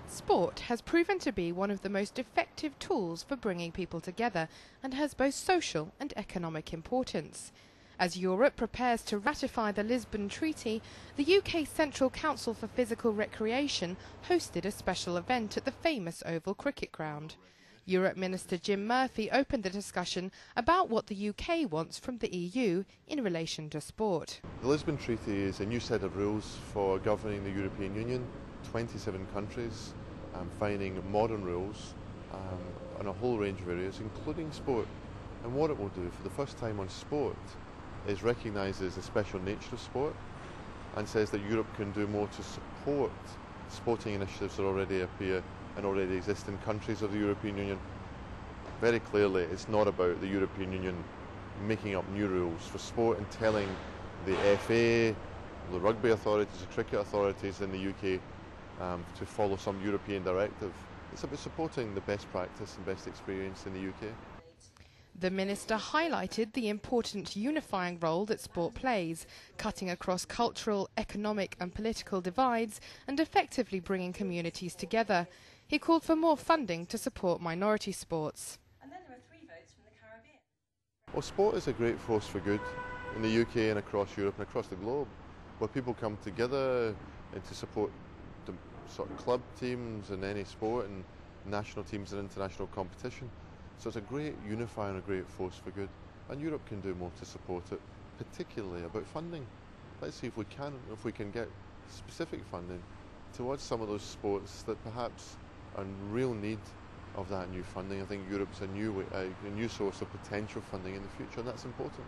Sport has proven to be one of the most effective tools for bringing people together and has both social and economic importance. As Europe prepares to ratify the Lisbon Treaty, the UK Central Council for Physical Recreation hosted a special event at the famous Oval Cricket Ground. Europe Minister Jim Murphy opened the discussion about what the UK wants from the EU in relation to sport. The Lisbon Treaty is a new set of rules for governing the European Union, 27 countries, finding modern rules on a whole range of areas, including sport. And what it will do for the first time on sport is recognises the special nature of sport and says that Europe can do more to support sporting initiatives that already appear and already exist in countries of the European Union. Very clearly, it's not about the European Union making up new rules for sport and telling the FA, the rugby authorities, the cricket authorities in the UK to follow some European directive. It's about supporting the best practice and best experience in the UK. The Minister highlighted the important unifying role that sport plays, cutting across cultural, economic and political divides and effectively bringing communities together. He called for more funding to support minority sports. And then there were 3 votes from the Caribbean. Well, sport is a great force for good in the UK and across Europe and across the globe, where people come together and to support the sort of club teams in any sport and national teams in international competition. So it's a great unifier and a great force for good, and Europe can do more to support it, particularly about funding. Let's see if we can get specific funding towards some of those sports that perhaps are in real need of that new funding. I think Europe's a new source of potential funding in the future, and that's important.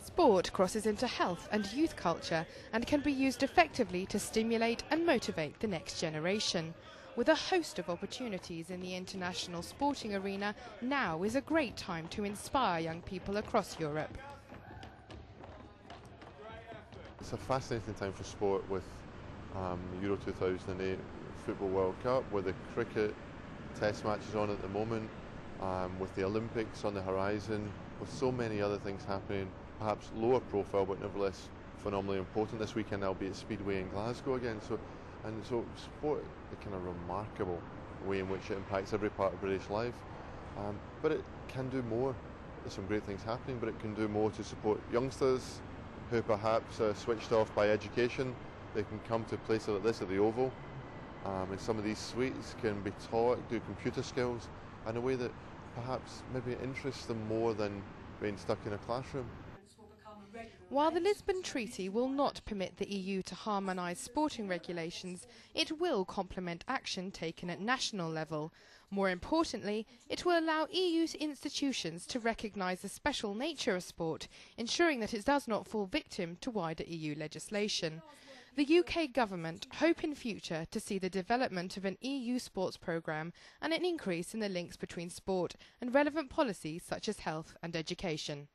Sport crosses into health and youth culture and can be used effectively to stimulate and motivate the next generation. With a host of opportunities in the international sporting arena, now is a great time to inspire young people across Europe. It's a fascinating time for sport with Euro 2008 Football World Cup, with the cricket test matches on at the moment, with the Olympics on the horizon, with so many other things happening, perhaps lower profile but nevertheless phenomenally important. This weekend I'll be at Speedway in Glasgow again. So sport, the kind of remarkable way in which it impacts every part of British life. But it can do more. There's some great things happening, but it can do more to support youngsters who perhaps are switched off by education. They can come to places like this at the Oval, and some of these suites can be taught, do computer skills in a way that perhaps maybe interests them more than being stuck in a classroom. While the Lisbon Treaty will not permit the EU to harmonise sporting regulations, it will complement action taken at national level. More importantly, it will allow EU institutions to recognise the special nature of sport, ensuring that it does not fall victim to wider EU legislation. The UK government hope in future to see the development of an EU sports programme and an increase in the links between sport and relevant policies such as health and education.